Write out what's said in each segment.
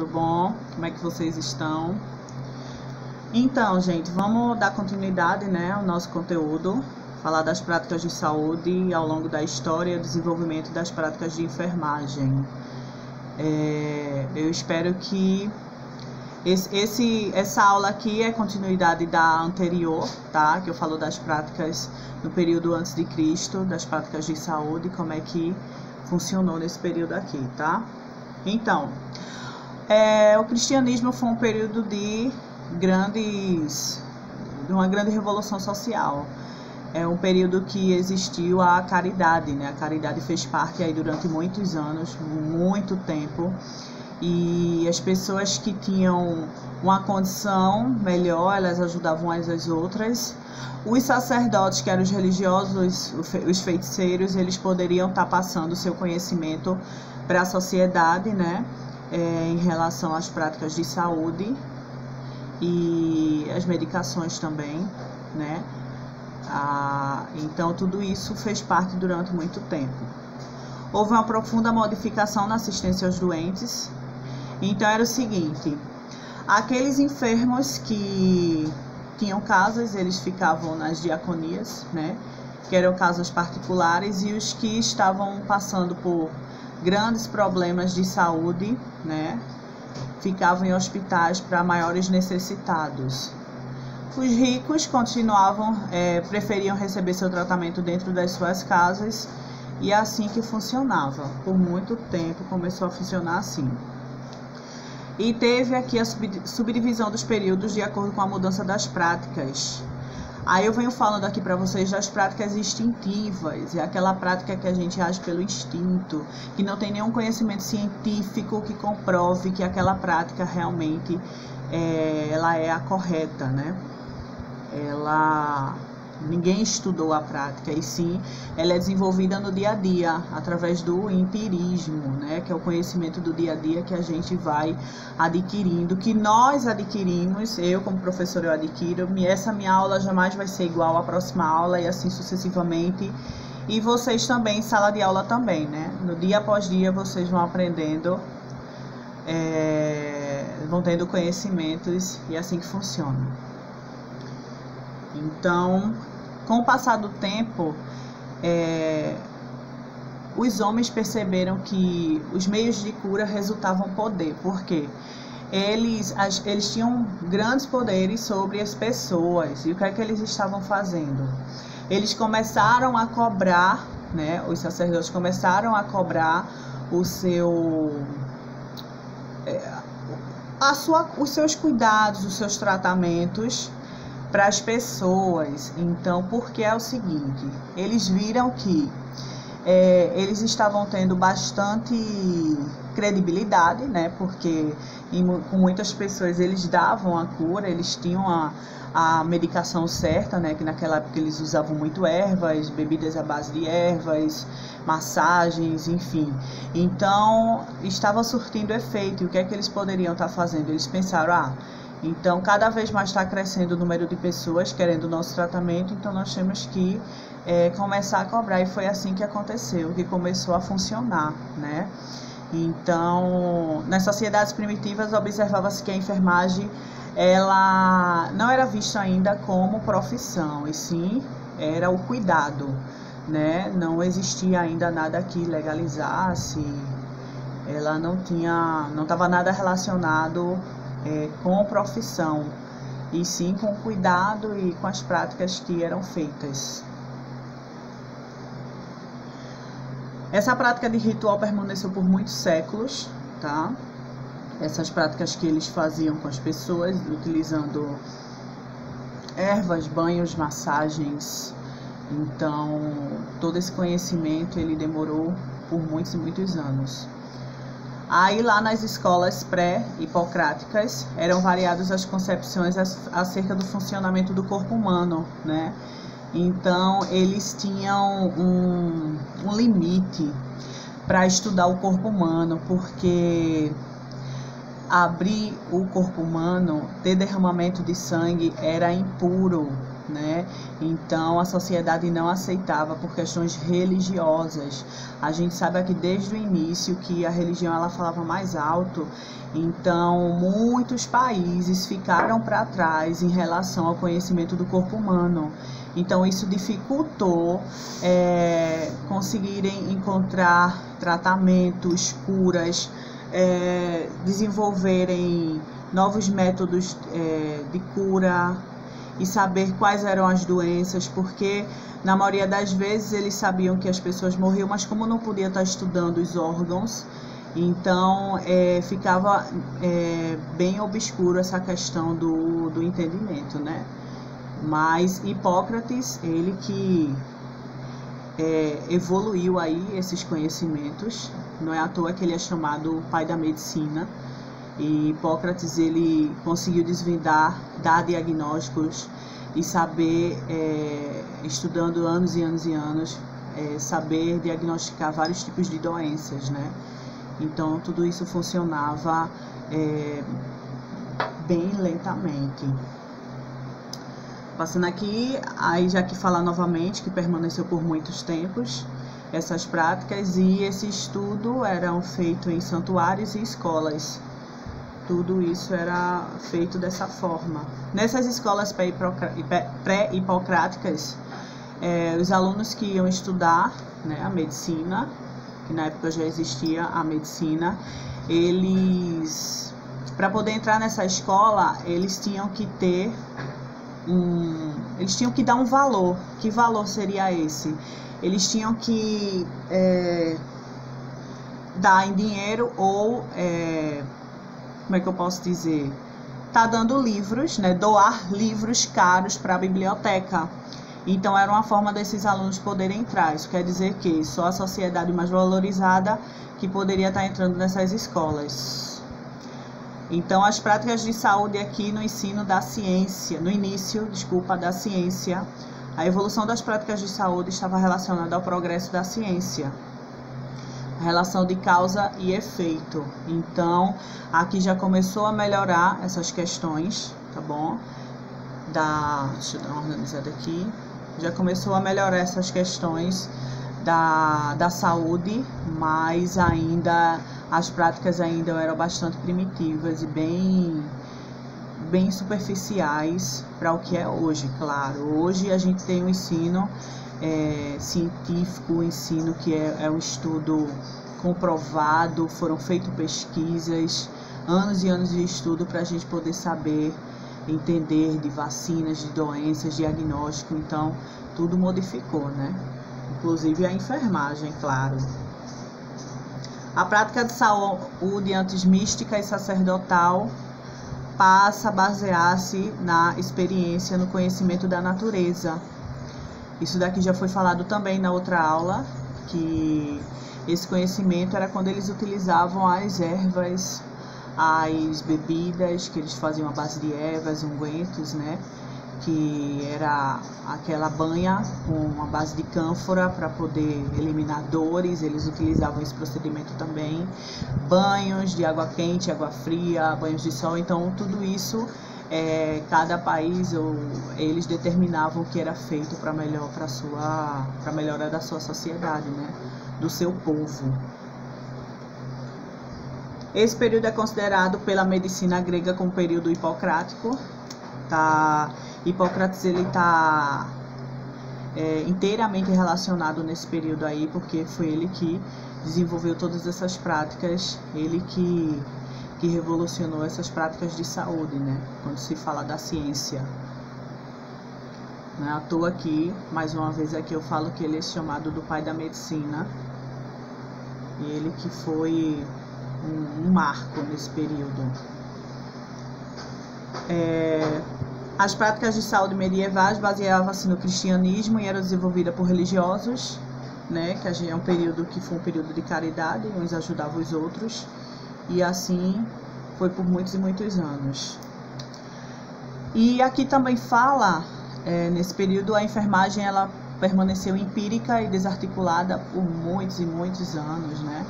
tudo bom? Como é que vocês estão? Então, gente, vamos dar continuidade, né, ao nosso conteúdo, falar das práticas de saúde ao longo da história e desenvolvimento das práticas de enfermagem. Eu espero que essa aula aqui é continuidade da anterior, tá? Que eu falo das práticas no período antes de Cristo, das práticas de saúde, como é que funcionou nesse período aqui, tá? Então, o cristianismo foi um período de uma grande revolução social. É um período que existiu a caridade, né? A caridade fez parte aí durante muitos anos, muito tempo. E as pessoas que tinham uma condição melhor, elas ajudavam umas às outras. Os sacerdotes, que eram os religiosos, os feiticeiros, eles poderiam estar passando o seu conhecimento para a sociedade, né? Em relação às práticas de saúde e as medicações também, né? Então, tudo isso fez parte durante muito tempo. Houve uma profunda modificação na assistência aos doentes. Então, era o seguinte: aqueles enfermos que tinham casas, eles ficavam nas diaconias, né? Que eram casas particulares, e os que estavam passando por grandes problemas de saúde, né, ficavam em hospitais para maiores necessitados. Os ricos preferiam receber seu tratamento dentro das suas casas, e é assim que funcionava. Por muito tempo começou a funcionar assim. E teve aqui a subdivisão dos períodos de acordo com a mudança das práticas. Aí eu venho falando aqui para vocês das práticas instintivas, é aquela prática que a gente age pelo instinto, que não tem nenhum conhecimento científico que comprove que aquela prática realmente ela é a correta, né? Ninguém estudou a prática, e sim, ela é desenvolvida no dia a dia, através do empirismo, né? Que é o conhecimento do dia a dia que a gente vai adquirindo, que nós adquirimos. Eu, como professora, eu adquiro. Essa minha aula jamais vai ser igual à próxima aula, e assim sucessivamente. E vocês também, em sala de aula também, né? No dia após dia, vocês vão aprendendo, vão tendo conhecimentos, e é assim que funciona. Então, com o passar do tempo, os homens perceberam que os meios de cura resultavam poder, porque eles tinham grandes poderes sobre as pessoas. E o que é que eles estavam fazendo? Eles começaram a cobrar, né? Os sacerdotes começaram a cobrar os seus cuidados, os seus tratamentos para as pessoas. Então, porque é o seguinte, eles viram que eles estavam tendo bastante credibilidade, né? Porque com muitas pessoas eles davam a cura, eles tinham a medicação certa, né? Que naquela época eles usavam muito ervas, bebidas à base de ervas, massagens, enfim. Então, estava surtindo efeito. E o que é que eles poderiam estar fazendo? Eles pensaram, então, cada vez mais está crescendo o número de pessoas querendo o nosso tratamento, então nós temos que começar a cobrar. E foi assim que aconteceu, que começou a funcionar, né? Então, nas sociedades primitivas, observava-se que a enfermagem ela não era vista ainda como profissão, e sim era o cuidado, né? Não existia ainda nada que legalizasse, ela não estava nada relacionado com profissão, e sim com cuidado e com as práticas que eram feitas. Essa prática de ritual permaneceu por muitos séculos, tá? Essas práticas que eles faziam com as pessoas, utilizando ervas, banhos, massagens. Então, todo esse conhecimento ele demorou por muitos e muitos anos. Aí lá nas escolas pré-hipocráticas eram variadas as concepções acerca do funcionamento do corpo humano, né? Então eles tinham um limite para estudar o corpo humano, porque abrir o corpo humano, ter derramamento de sangue era impuro, né? Então a sociedade não aceitava por questões religiosas. A gente sabe aqui desde o início que a religião ela falava mais alto, então muitos países ficaram para trás em relação ao conhecimento do corpo humano. Então isso dificultou conseguirem encontrar tratamentos, curas, desenvolverem novos métodos de cura e saber quais eram as doenças, porque na maioria das vezes eles sabiam que as pessoas morriam, mas como não podia estar estudando os órgãos, então ficava bem obscuro essa questão do entendimento, né? Mas Hipócrates, ele que evoluiu aí esses conhecimentos, não é à toa que ele é chamado o pai da medicina. E Hipócrates ele conseguiu desvendar, dar diagnósticos e saber, estudando anos e anos e anos, saber diagnosticar vários tipos de doenças, né? Então tudo isso funcionava bem lentamente. Passando aqui, aí já que falar novamente que permaneceu por muitos tempos essas práticas, e esse estudo era feito em santuários e escolas. Tudo isso era feito dessa forma. Nessas escolas pré-hipocráticas, os alunos que iam estudar, né, a medicina, que na época já existia a medicina, eles, para poder entrar nessa escola, eles tinham que ter eles tinham que dar um valor. Que valor seria esse? Eles tinham que dar em dinheiro ou como é que eu posso dizer? Tá dando livros, né? Doar livros caros para a biblioteca. Então era uma forma desses alunos poderem entrar. Isso quer dizer que só a sociedade mais valorizada que poderia estar entrando nessas escolas. Então as práticas de saúde aqui no ensino da ciência, no início, desculpa, da ciência, a evolução das práticas de saúde estava relacionada ao progresso da ciência. A relação de causa e efeito. Então, aqui já começou a melhorar essas questões, tá bom? Deixa eu dar uma organizada aqui. Já começou a melhorar essas questões da saúde, mas ainda as práticas ainda eram bastante primitivas e bem superficiais para o que é hoje, claro. Hoje a gente tem um ensino científico, um ensino que é um estudo comprovado, foram feitas pesquisas, anos e anos de estudo para a gente poder saber, entender de vacinas, de doenças, diagnóstico. Então tudo modificou, né? Inclusive a enfermagem, claro. A prática de saúde antes mística e sacerdotal passa a basear-se na experiência, no conhecimento da natureza. Isso daqui já foi falado também na outra aula, que esse conhecimento era quando eles utilizavam as ervas, as bebidas, que eles faziam à base de ervas, ungüentos, né? Que era aquela banha com a base de cânfora para poder eliminar dores. Eles utilizavam esse procedimento também. Banhos de água quente, água fria, banhos de sol. Então tudo isso, cada país eles determinavam o que era feito para melhora da sua sociedade, né? Do seu povo. Esse período é considerado pela medicina grega como período hipocrático. Hipócrates ele está inteiramente relacionado nesse período aí, porque foi ele que desenvolveu todas essas práticas, ele que revolucionou essas práticas de saúde, né? Quando se fala da ciência. Não é à toa aqui, mais uma vez aqui eu falo que ele é chamado do pai da medicina, e ele que foi um marco nesse período. As práticas de saúde medievais baseavam-se no cristianismo e eram desenvolvidas por religiosos, né? Que é um período que foi um período de caridade, uns ajudavam os outros, e assim foi por muitos e muitos anos. E aqui também fala, nesse período a enfermagem ela permaneceu empírica e desarticulada por muitos e muitos anos, né?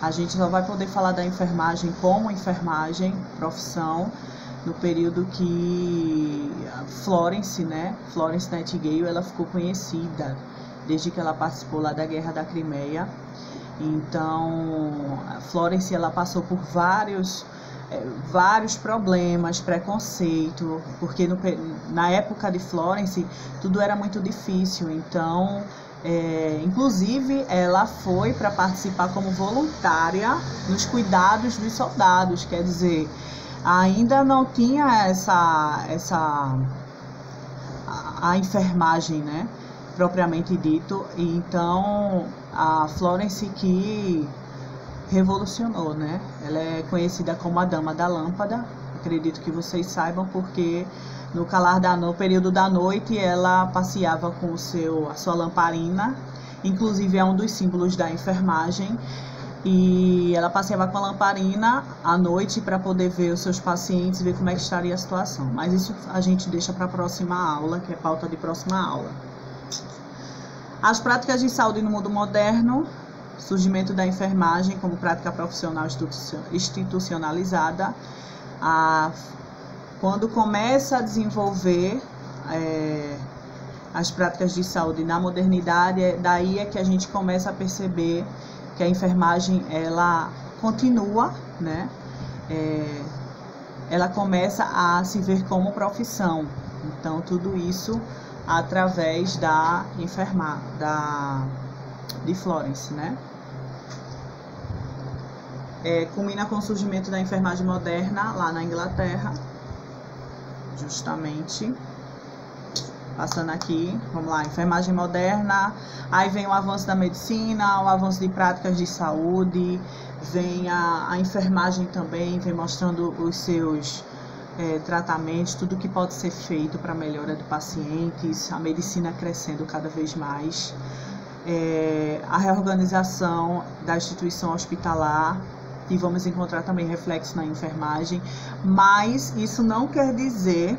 A gente só vai poder falar da enfermagem como enfermagem, profissão, no período que Florence, né, Florence Nightingale, ela ficou conhecida desde que ela participou lá da Guerra da Crimeia. Então, a Florence, ela passou por vários problemas, preconceito, porque na época de Florence tudo era muito difícil. Então, inclusive, ela foi para participar como voluntária nos cuidados dos soldados, quer dizer, ainda não tinha a enfermagem, né, propriamente dito. Então, a Florence que revolucionou, né? Ela é conhecida como a Dama da Lâmpada. Acredito que vocês saibam, porque no período da noite ela passeava com a sua lamparina, inclusive é um dos símbolos da enfermagem. E ela passeava com a lamparina à noite para poder ver os seus pacientes, ver como é que estaria a situação. Mas isso a gente deixa para a próxima aula, que é pauta de próxima aula. As práticas de saúde no mundo moderno, surgimento da enfermagem como prática profissional institucionalizada. Quando começa a desenvolver as práticas de saúde na modernidade, daí é que a gente começa a perceber que a enfermagem, ela continua, né? Ela começa a se ver como profissão. Então, tudo isso através de Florence, né? Culmina com o surgimento da enfermagem moderna lá na Inglaterra, justamente. Passando aqui, vamos lá, enfermagem moderna, aí vem o avanço da medicina, o avanço de práticas de saúde, vem a enfermagem também, vem mostrando os seus tratamentos, tudo que pode ser feito para a melhora de pacientes, a medicina crescendo cada vez mais, a reorganização da instituição hospitalar, e vamos encontrar também reflexo na enfermagem, mas isso não quer dizer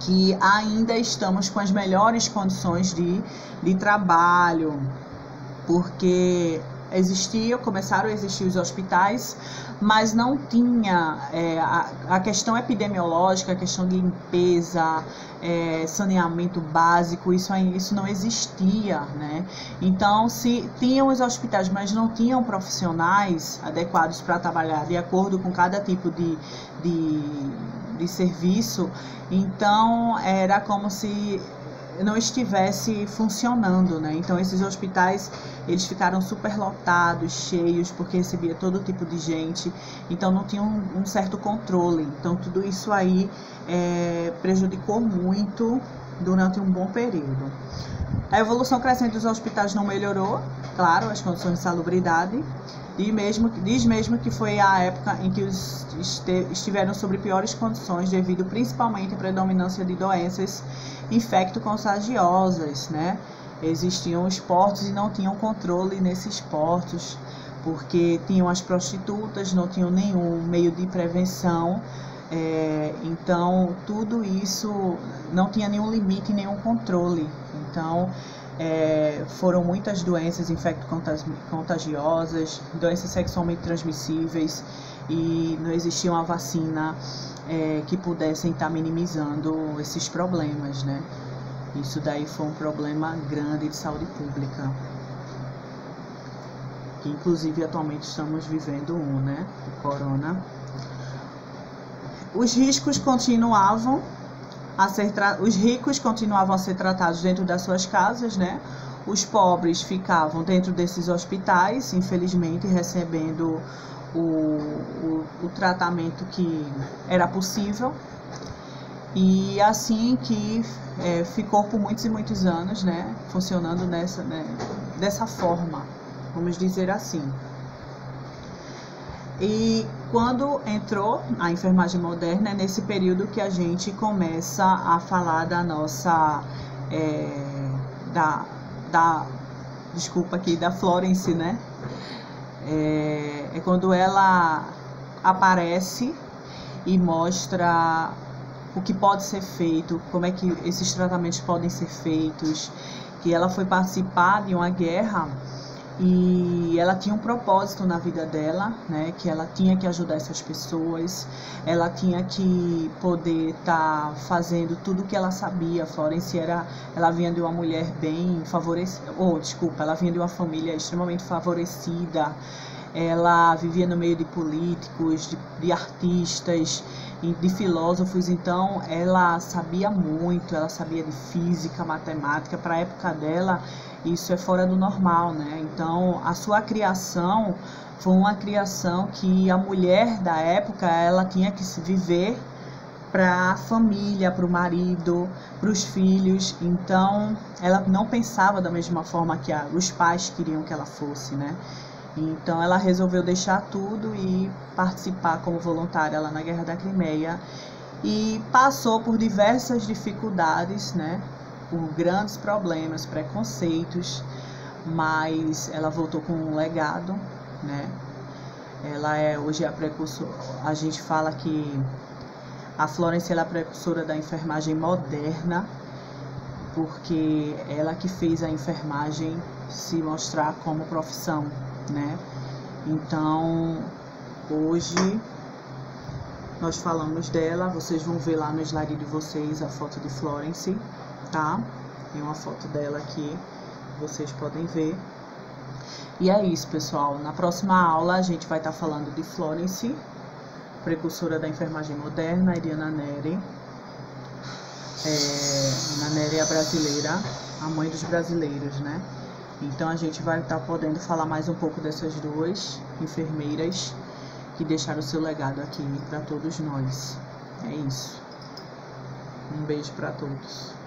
que ainda estamos com as melhores condições de trabalho, porque começaram a existir os hospitais, mas não tinha a questão epidemiológica, a questão de limpeza, saneamento básico, isso não existia, né? Então, se tinham os hospitais, mas não tinham profissionais adequados para trabalhar de acordo com cada tipo de serviço, então era como se não estivesse funcionando, né? Então esses hospitais, eles ficaram superlotados, cheios, porque recebia todo tipo de gente, então não tinha um certo controle. Então tudo isso aí prejudicou muito durante um bom período. A evolução crescente dos hospitais não melhorou, claro, as condições de salubridade, e diz mesmo que foi a época em que estiveram sob piores condições, devido principalmente à predominância de doenças infecto-contagiosas, né? Existiam os portos e não tinham controle nesses portos, porque tinham as prostitutas, não tinham nenhum meio de prevenção, então tudo isso não tinha nenhum limite, nenhum controle. Então foram muitas doenças infecto-contagiosas, doenças sexualmente transmissíveis, e não existia uma vacina que pudessem estar minimizando esses problemas, né? Isso daí foi um problema grande de saúde pública, que inclusive atualmente estamos vivendo né? O corona. Os ricos continuavam a ser tratados dentro das suas casas, né? Os pobres ficavam dentro desses hospitais, infelizmente, recebendo o tratamento que era possível. E assim que ficou por muitos e muitos anos, né? Funcionando dessa forma, vamos dizer assim. E quando entrou a enfermagem moderna, é nesse período que a gente começa a falar da nossa, desculpa aqui, da Florence, né? É quando ela aparece e mostra o que pode ser feito, como é que esses tratamentos podem ser feitos, que ela foi participar de uma guerra E ela tinha um propósito na vida dela, né, que ela tinha que ajudar essas pessoas, ela tinha que poder estar fazendo tudo o que ela sabia. A Florence ela vinha de uma mulher bem favorecida, ela vinha de uma família extremamente favorecida, ela vivia no meio de políticos, de artistas, de filósofos, então ela sabia muito, ela sabia de física, matemática. Para a época dela, isso é fora do normal, né? Então, a sua criação foi uma criação que a mulher da época, ela tinha que se viver para a família, para o marido, para os filhos. Então, ela não pensava da mesma forma que os pais queriam que ela fosse, né? Então, ela resolveu deixar tudo e participar como voluntária lá na Guerra da Crimeia. E passou por diversas dificuldades, né? Por grandes problemas, preconceitos, mas ela voltou com um legado, né? Ela hoje a precursora. A gente fala que a Florence é a precursora da enfermagem moderna, porque ela que fez a enfermagem se mostrar como profissão, né? Então, hoje nós falamos dela. Vocês vão ver lá no slide de vocês a foto de Florence, tá? Tem uma foto dela aqui, vocês podem ver. E é isso, pessoal. Na próxima aula a gente vai estar falando de Florence, precursora da enfermagem moderna, e de Ana Nery. Ana Nery é a brasileira, a mãe dos brasileiros, né? Então a gente vai estar podendo falar mais um pouco dessas duas enfermeiras que deixaram o seu legado aqui para todos nós. É isso. Um beijo para todos.